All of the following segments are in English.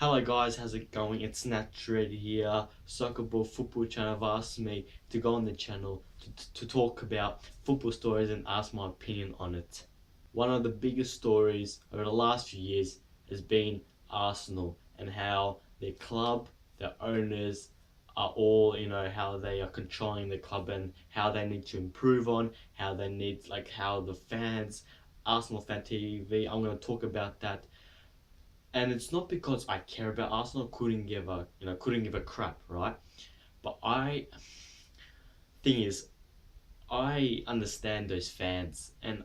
Hello guys, how's it going? It's Natural Red here. Soccer Ball Football Channel have asked me to go on the channel to talk about football stories and ask my opinion on it. One of the biggest stories over the last few years has been Arsenal and how their club, their owners are all, how they are controlling the club and how they need to improve on, how they need, how the fans, ArsenalFanTV, I'm going to talk about that. And it's not because I care about Arsenal, couldn't give a crap, right? But thing is, I understand those fans, and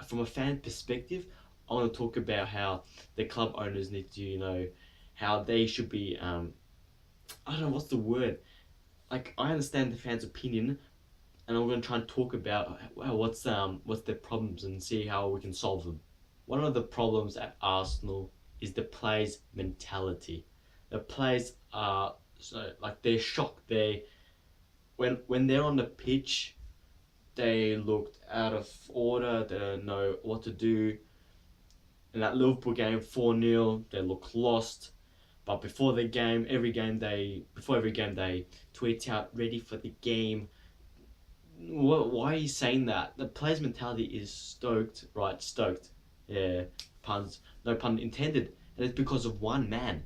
from a fan perspective, I want to talk about how the club owners need to, how they should be. I don't know what's the word. Like, I understand the fans' opinion, and I'm going to try and talk about what's their problems and see how we can solve them. One of the problems at Arsenal is the players' mentality. The players are they're shocked. When they're on the pitch, they looked out of order. They don't know what to do. In that Liverpool game, 4-0, they look lost. But before every game they tweet out ready for the game. Why are you saying that? The players' mentality is stoked, right? Stoked. Yeah, puns. No pun intended. And it's because of one man,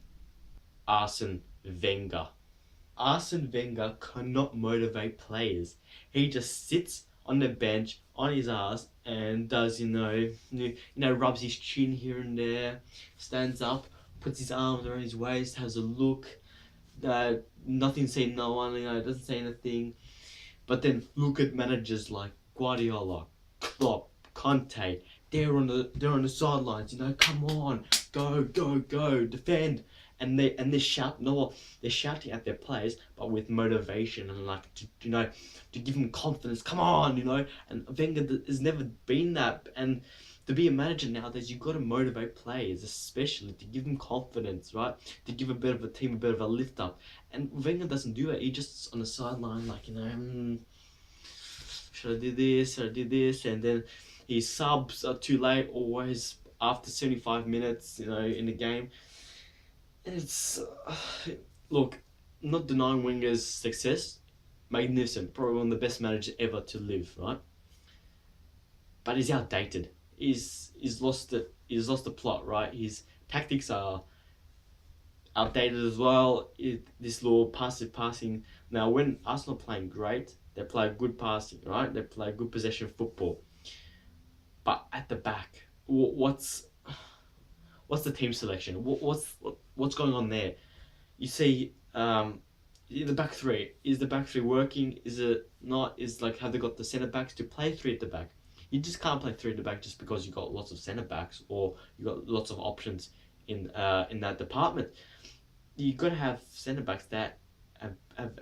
Arsene Wenger. Arsene Wenger cannot motivate players. He just sits on the bench on his ass and does, rubs his chin here and there, stands up, puts his arms around his waist, has a look. Nothing saying no one, doesn't say anything. But then look at managers like Guardiola, Klopp, Conte. They're on the sidelines. Come on, go, defend. And they shout. They're shouting at their players, but with motivation and to give them confidence. Come on, And Wenger has never been that. And to be a manager nowadays, you've got to motivate players, especially to give them confidence, right? To give a bit of a team a bit of a lift up. And Wenger doesn't do it. He just on the sideline, should I do this? Should I do this? And then his subs are too late, always after 75 minutes, in the game. And it's look, not denying Wenger's success, magnificent, probably one of the best managers ever to live, right? But he's outdated. He's lost the plot, right? His tactics are outdated as well. This little passive passing. Now, when Arsenal are playing great, they play good passing, right? They play good possession football. But at the back, what's the team selection? What's going on there? You see, the back three, is the back three working? Is it not? Have they got the centre backs to play three at the back? You just can't play three at the back just because you got lots of centre backs or you got lots of options in that department. You got to have centre backs that have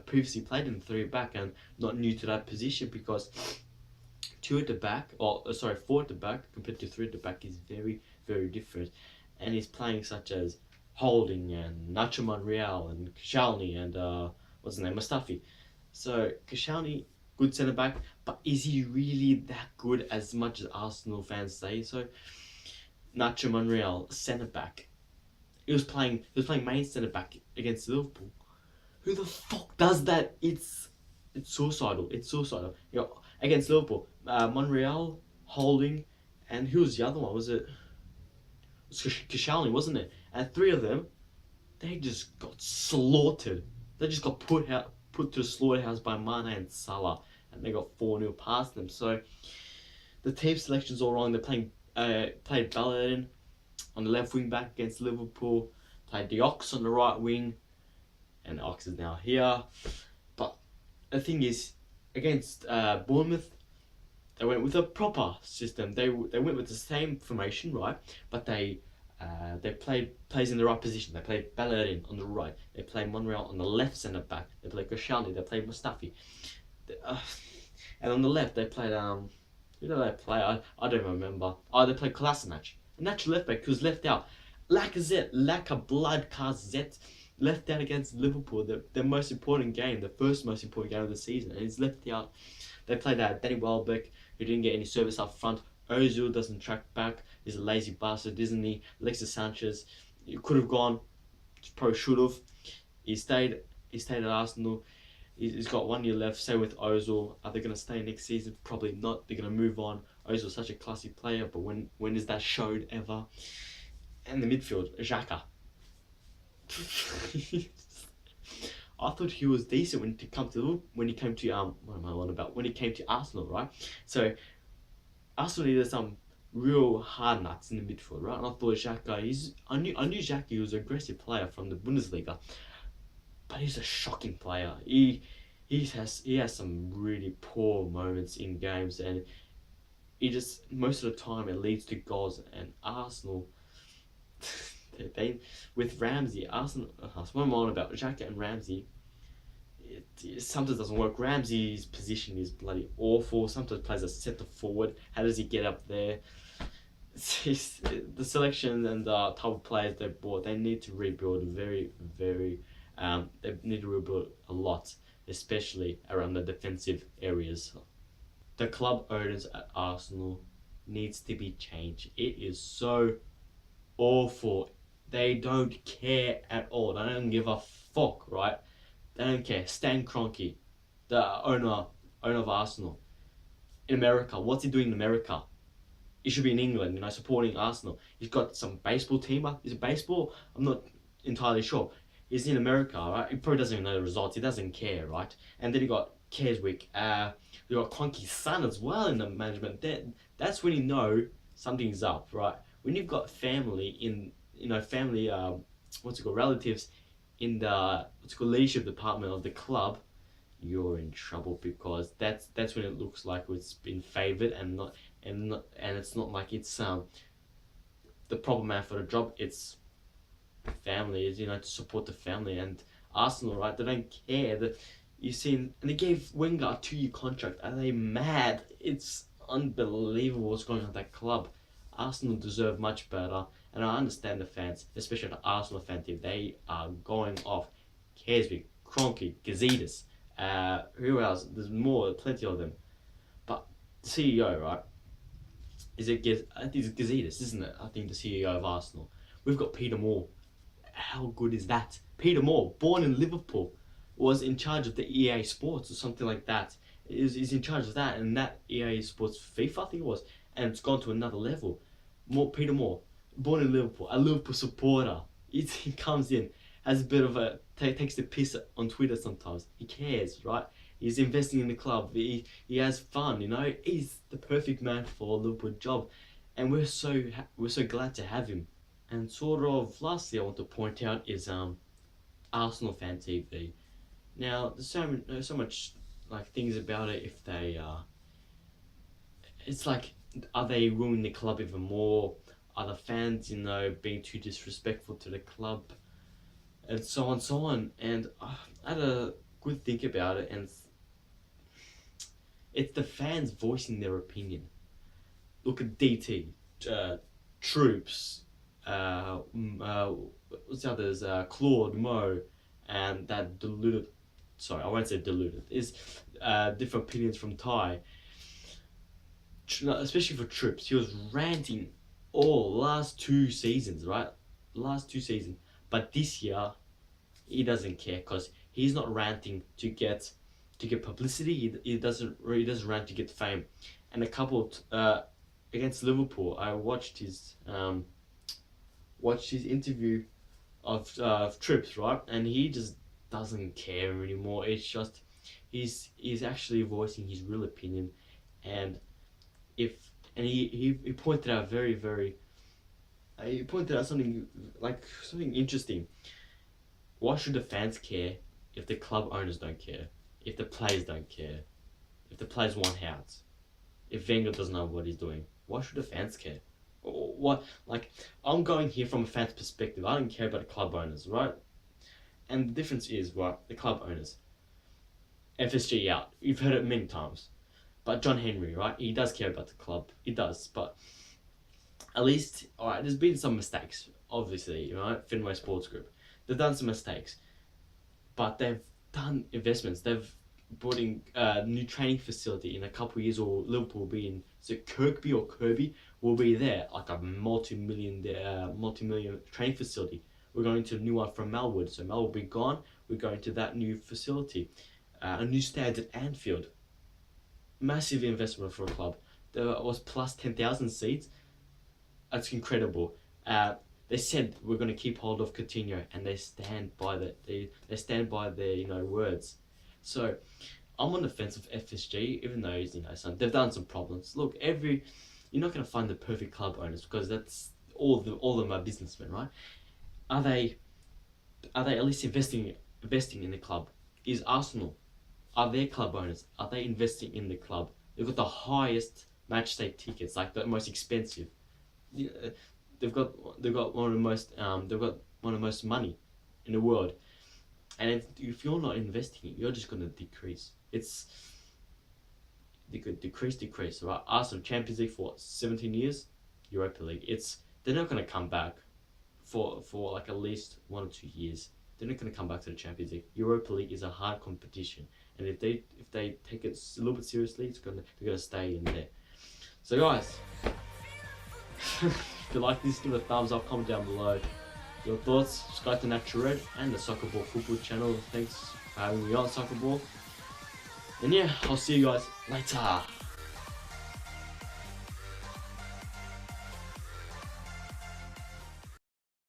previously played in three at back and not new to that position, because four at the back compared to three at the back is very, very different. And he's playing such as Holding and Nacho Monreal and Koscielny and what's his name, Mustafi. So Koscielny, good centre back, but is he really that good as much as Arsenal fans say? So Nacho Monreal, centre back. He was playing main centre back against Liverpool. Who the fuck does that? It's suicidal. It's suicidal. Against Liverpool, Monreal, Holding, and who was the other one? It was Koscielny, wasn't it? And three of them, they just got slaughtered. They just got put to the slaughterhouse by Mane and Salah, and they got 4-0 past them. So the team selection's all wrong. They're played Bellerin on the left wing back against Liverpool, played the Ox on the right wing, and the Ox is now here. But the thing is, against Bournemouth, they went with a proper system. They went with the same formation, right? But they played plays in the right position. They played Bellerin on the right. They played Monreal on the left centre back. They played Koscielny. They played Mustafi. And on the left they played who did they play? I don't remember. Oh, they played Kolasinac, a natural left back who was left out. Lacazette, left out against Liverpool, the most important game, the first most important game of the season, and he's left out. They played Danny Welbeck, who didn't get any service up front. Ozil doesn't track back. He's a lazy bastard, isn't he? Alexis Sanchez, he could have gone. Probably should have. He stayed. He stayed at Arsenal. He's got 1 year left. Same with Ozil. Are they going to stay next season? Probably not. They're going to move on. Ozil's such a classy player, but when is that showed ever? And the midfield, Xhaka. I thought he was decent when he came to what am I on about? When he came to Arsenal, right? So Arsenal needed some real hard nuts in the midfield, right? And I thought Xhaka, I knew Xhaka was an aggressive player from the Bundesliga, but he's a shocking player. He has some really poor moments in games, and he just most of the time it leads to goals. And Arsenal, they with Ramsey, Arsenal. What am I on about? Xhaka and Ramsey. It sometimes doesn't work. Ramsey's position is bloody awful. Sometimes plays a centre forward. How does he get up there? The selection and the type of players they bought, they need to rebuild very. They need to rebuild a lot, especially around the defensive areas. The club owners at Arsenal needs to be changed. It is so awful. They don't care at all. They don't give a fuck, right? They don't care. Stan Kroenke, the owner of Arsenal, in America. What's he doing in America? He should be in England, supporting Arsenal. He's got some baseball team. Is it baseball? I'm not entirely sure. He's in America, right? He probably doesn't even know the results. He doesn't care, right? And then you got Keswick. You got Kroenke's son as well in the management. That's when you know something's up, right? When you've got family relatives in the leadership department of the club, you're in trouble, because that's when it looks like it's been favoured and it's not like it's the proper man for the job. It's family, is to support the family. And Arsenal, right? They don't care. And they gave Wenger a 2-year contract. Are they mad? It's unbelievable what's going on at that club. Arsenal deserve much better, and I understand the fans, especially the ArsenalFanTV. They are going off. Keswick, Kroenke, Gazidis, who else? There's plenty of them. But the CEO, right? I think it's Gazidis, isn't it? I think the CEO of Arsenal. We've got Peter Moore. How good is that? Peter Moore, born in Liverpool, was in charge of the EA Sports or something like that. He's in charge of that, and that EA Sports FIFA, I think it was, and it's gone to another level. Peter Moore, born in Liverpool, a Liverpool supporter. He comes in, has a bit of takes the piss on Twitter sometimes. He cares, right? He's investing in the club. He has fun, He's the perfect man for a Liverpool job, and we're so glad to have him. And sort of lastly, I want to point out is ArsenalFanTV. Now, there's so much things about it. If they it's like, are they ruining the club even more? Are the fans, being too disrespectful to the club? And so on. And I had a good think about it, and it's the fans voicing their opinion. Look at DT, Troops, what's the others? Claude, Mo, and that deluded. Sorry, I won't say deluded. Is different opinions from Ty. Especially for Troops, he was ranting all last 2 seasons, right? But this year, he doesn't care, because he's not ranting to get publicity. He doesn't rant to get fame. And a couple against Liverpool, I watched his interview of Trips, right? And he just doesn't care anymore. It's just he's actually voicing his real opinion, and he pointed out he pointed out something interesting. Why should the fans care if the club owners don't care? If the players don't care? If the players want out? If Wenger doesn't know what he's doing? Why should the fans care? What, I'm going here from a fan's perspective. I don't care about the club owners, right? And the difference is, right, the club owners. FSG out. You've heard it many times. But John Henry, right, he does care about the club. He does, but at least, alright, there's been some mistakes, obviously, right? Fenway Sports Group. They've done some mistakes, but they've done investments. They've building a new training facility in a couple of years, or Liverpool will be in, is it Kirkby or Kirby, will be there, like a multi-million training facility. We're going to a new one from Melwood, so Mel will be gone. We're going to that new facility, a new stand at Anfield. Massive investment for a club. There was plus 10,000 seats. That's incredible. They said we're going to keep hold of Coutinho, and they stand by they stand by their words. So I'm on the fence of FSG, even though they've done some problems. Look, you're not going to find the perfect club owners, because that's all of them are businessmen, right? Are they at least investing in the club? Is Arsenal, are their club owners, are they investing in the club? They've got the highest match day tickets, like the most expensive. They've got one of the most money in the world. And if you're not investing, you're just going to decrease. They could decrease. Right? Arsenal Champions League for 17 years, Europa League. They're not going to come back for like at least 1 or 2 years. They're not going to come back to the Champions League. Europa League is a hard competition, and if they take it a little bit seriously, they're gonna stay in there. So guys, if you like this, give it a thumbs up, comment down below your thoughts. Subscribe to Natural Red and the Soccer Ball Football channel. Thanks for having me on Soccer Ball. And yeah, I'll see you guys later.